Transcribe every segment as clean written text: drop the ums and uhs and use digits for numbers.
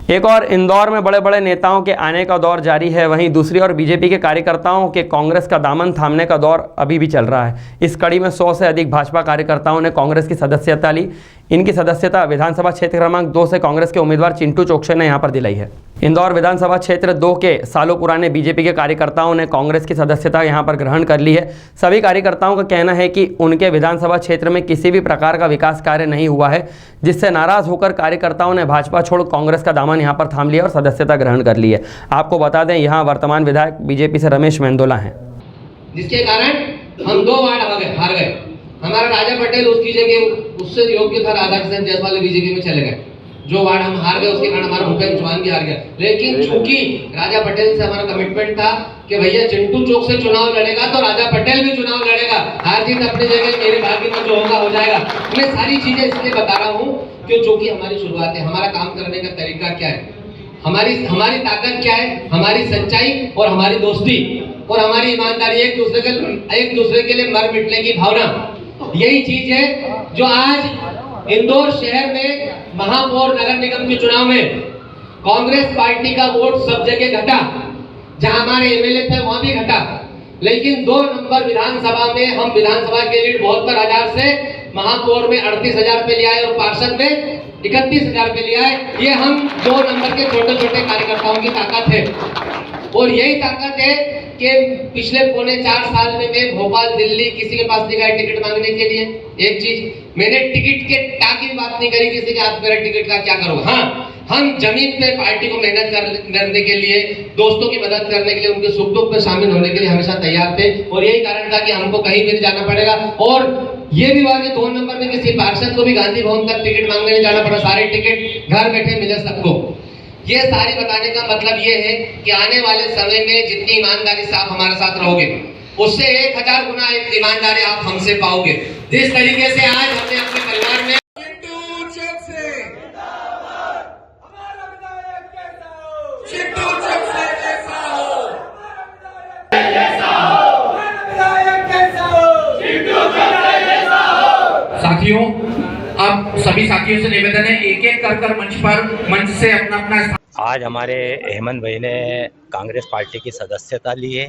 एक और इंदौर में बड़े बड़े नेताओं के आने का दौर जारी है, वहीं दूसरी ओर बीजेपी के कार्यकर्ताओं के कांग्रेस का दामन थामने का दौर अभी भी चल रहा है। इस कड़ी में 100 से अधिक भाजपा कार्यकर्ताओं ने कांग्रेस की सदस्यता ली। इनकी सदस्यता विधानसभा क्षेत्र क्रमांक 2 से कांग्रेस के उम्मीदवार चिंटू चोकसे ने यहां पर दिलाई है। इंदौर विधानसभा क्षेत्र 2 के सालों पुराने बीजेपी के कार्यकर्ताओं ने कांग्रेस की सदस्यता यहां पर ग्रहण कर ली है। सभी कार्यकर्ताओं का कहना है कि उनके विधानसभा क्षेत्र में किसी भी प्रकार का विकास कार्य नहीं हुआ है, जिससे नाराज होकर कार्यकर्ताओं ने भाजपा छोड़ कांग्रेस का दामन यहां पर थाम लिया और सदस्यता ग्रहण कर ली है। आपको बता दें, यहाँ वर्तमान विधायक बीजेपी से रमेश मेंदोला हैं, जिसके कारण हम 2 वार्ड हार गए। हमारा राजा पटेल उसकी जगह उससे योग्य था, राधाकिशन जायसवाल बीजेपी में चले गए। जो वार्ड हम हार गए उसके कारण हमारा भूपेंद्र चौहान भी हार गया। लेकिन चूंकि राजा पटेल से हमारा कमिटमेंट था कि भैया चिंटू चौक से चुनाव लड़ेगा तो राजा पटेल भी चुनाव लड़ेगा, हार जीत अपनी जगह, मेरे भाग्य में जो होगा हो जाएगा। मैं सारी चीजें इसलिए बता रहा हूँ कि जो कि हमारी शुरुआत है, हमारा काम करने का तरीका क्या है, हमारी ताकत क्या है, हमारी सच्चाई और हमारी दोस्ती और हमारी ईमानदारी, एक दूसरे के लिए मर मिटने की भावना, यही चीज है जो आज इंदौर शहर में महापौर नगर निगम के चुनाव में कांग्रेस पार्टी का वोट सब जगह घटा। जहां हमारे एमएलए थे वहां भी घटा, लेकिन 2 नंबर विधानसभा में हम विधानसभा के लीड 72,000 से महापौर में 38,000 पे ले आए और पार्षद में 31,000 पे ले आए। ये हम 2 नंबर के छोटे छोटे कार्यकर्ताओं की ताकत है। और यही ताकत है कि पिछले पौने 4 साल में मैं भोपाल, दिल्ली किसी के पास नहीं गया टिकट मांगने के लिए। एक चीज मैंने टिकट के टाकी की बात नहीं करी किसी के, आप मेरा टिकट का क्या करोगे। हाँ, हम जमीन पे पार्टी को मेहनत करने के लिए, दोस्तों की मदद करने के लिए, उनके सुख दुख में शामिल होने के लिए हमेशा तैयार थे। और यही कारण था कि हमको कहीं भी जाना पड़ेगा। और ये भी हुआ कि 2 नंबर में किसी पार्षद को भी गांधी भवन तक टिकट मांगने नहीं जाना पड़ा, सारे टिकट घर बैठे मिले सबको। ये सारी बताने का मतलब ये है कि आने वाले समय में जितनी ईमानदारी से आप हमारे साथ रहोगे, उससे 1000 गुना ईमानदारी आप हमसे पाओगे। जिस तरीके से आज हमने अपने परिवार में साथियों, अब सभी साथियों से निवेदन है, एक एक कर मंच से अपना आज हमारे हेमंत भाई ने कांग्रेस पार्टी की सदस्यता ली है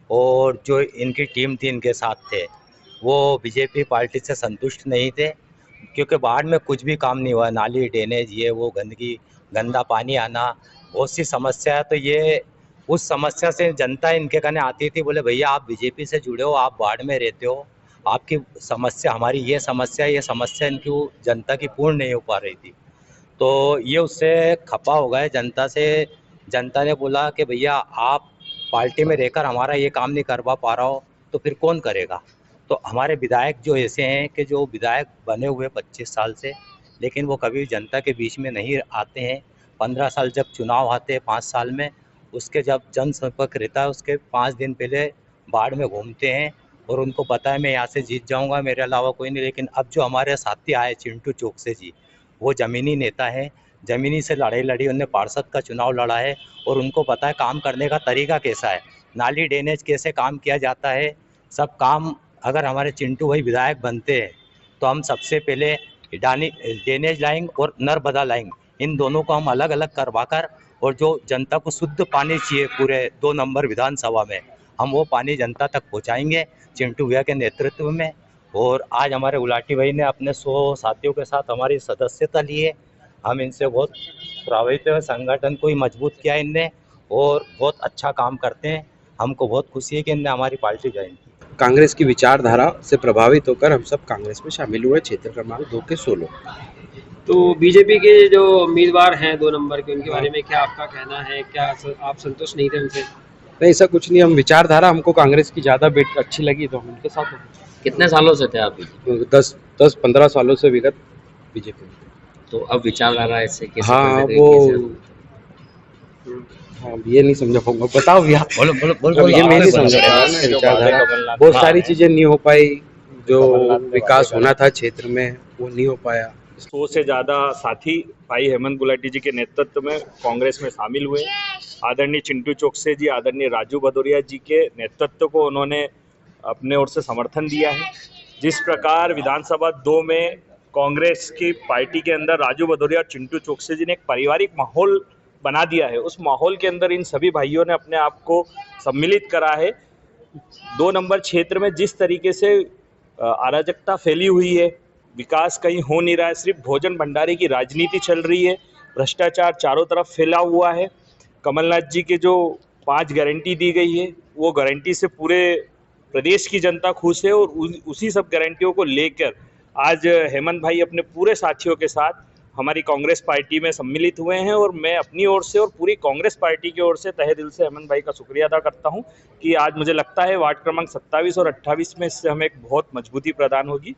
और जो इनकी टीम थी, इनके साथ थे, वो बीजेपी पार्टी से संतुष्ट नहीं थे, क्योंकि बाढ़ में कुछ भी काम नहीं हुआ। नाली ड्रेनेज, ये वो गंदगी, गंदा पानी आना, बहुत सी समस्या है। तो ये उस समस्या से जनता इनके कहने आती थी, बोले भैया आप बीजेपी से जुड़े हो, आप बाढ़ में रहते हो, आपकी समस्या, हमारी ये समस्या इनकी जनता की पूर्ण नहीं हो पा रही थी। तो ये उससे खपा हो गए जनता से। जनता ने बोला कि भैया आप पार्टी में रहकर हमारा ये काम नहीं करवा पा रहा हो तो फिर कौन करेगा। तो हमारे विधायक जो ऐसे हैं कि जो विधायक बने हुए 25 साल से, लेकिन वो कभी जनता के बीच में नहीं आते हैं। 15 साल जब चुनाव आते हैं 5 साल में, उसके जब जनसंपर्क रहता है उसके 5 दिन पहले बाढ़ में घूमते हैं और उनको पता है मैं यहाँ से जीत जाऊँगा, मेरे अलावा कोई नहीं। लेकिन अब जो हमारे साथी आए चिंटू चोकसे जी, वो ज़मीनी नेता है, ज़मीनी से लड़ाई लड़ी, उन्होंने पार्षद का चुनाव लड़ा है और उनको पता है काम करने का तरीका कैसा है, नाली ड्रेनेज कैसे काम किया जाता है, सब काम। अगर हमारे चिंटू भाई विधायक बनते हैं तो हम सबसे पहले ड्रेनेज लाइन और नर्मदा लाइन, इन दोनों को हम अलग अलग करवा कर, और जो जनता को शुद्ध पानी चाहिए पूरे 2 नंबर विधानसभा में, हम वो पानी जनता तक पहुँचाएँगे चिंटू भैया के नेतृत्व में। और आज हमारे गुलाटी भाई ने अपने 100 साथियों के साथ हमारी सदस्यता ली है। हम इनसे बहुत प्रभावित हैं, संगठन को ही मजबूत किया इनने और बहुत अच्छा काम करते हैं। हमको बहुत खुशी है कि इनने हमारी पार्टी ज्वाइन की। कांग्रेस की विचारधारा से प्रभावित होकर हम सब कांग्रेस में शामिल हुए, क्षेत्र क्रमांक 2 के 16। तो बीजेपी के जो उम्मीदवार हैं 2 नंबर के, उनके बारे में क्या आपका कहना है? क्या आप संतुष्ट नहीं थे उनसे? नहीं, ऐसा कुछ नहीं। हम विचारधारा, हमको कांग्रेस की ज़्यादा अच्छी लगी तो हम उनके साथ हो। कितने सालों से थे आप? 10-15 सालों से विगत बीजेपी। तो अब विचारधारा ऐसे कैसे? हाँ, वो हाँ, ये नहीं समझा पाऊंगा, बताओ भैया। बोलो। ये मैं नहीं समझा पाया ना विचारधारा। बहुत सारी चीजें नहीं हो पाई, जो विकास होना था क्षेत्र में वो नहीं हो पाया। 100 से ज़्यादा साथी भाई हेमंत गुलाटी जी के नेतृत्व में कांग्रेस में शामिल हुए। आदरणीय चिंटू चोकसे जी, आदरणीय राजू भदौरिया जी के नेतृत्व को उन्होंने अपने ओर से समर्थन दिया है। जिस प्रकार विधानसभा 2 में कांग्रेस की पार्टी के अंदर राजू भदौरिया और चिंटू चोकसे जी ने एक पारिवारिक माहौल बना दिया है, उस माहौल के अंदर इन सभी भाइयों ने अपने आप को सम्मिलित करा है। 2 नंबर क्षेत्र में जिस तरीके से अराजकता फैली हुई है, विकास कहीं हो नहीं रहा है, सिर्फ भोजन भंडारे की राजनीति चल रही है, भ्रष्टाचार चारों तरफ फैला हुआ है। कमलनाथ जी के जो 5 गारंटी दी गई है, वो गारंटी से पूरे प्रदेश की जनता खुश है और उसी सब गारंटियों को लेकर आज हेमंत भाई अपने पूरे साथियों के साथ हमारी कांग्रेस पार्टी में सम्मिलित हुए हैं। और मैं अपनी ओर से और पूरी कांग्रेस पार्टी की ओर से तहे दिल से हेमंत भाई का शुक्रिया अदा करता हूं कि आज मुझे लगता है वार्ड क्रमांक 27 और 28 में इससे हमें एक बहुत मजबूती प्रदान होगी।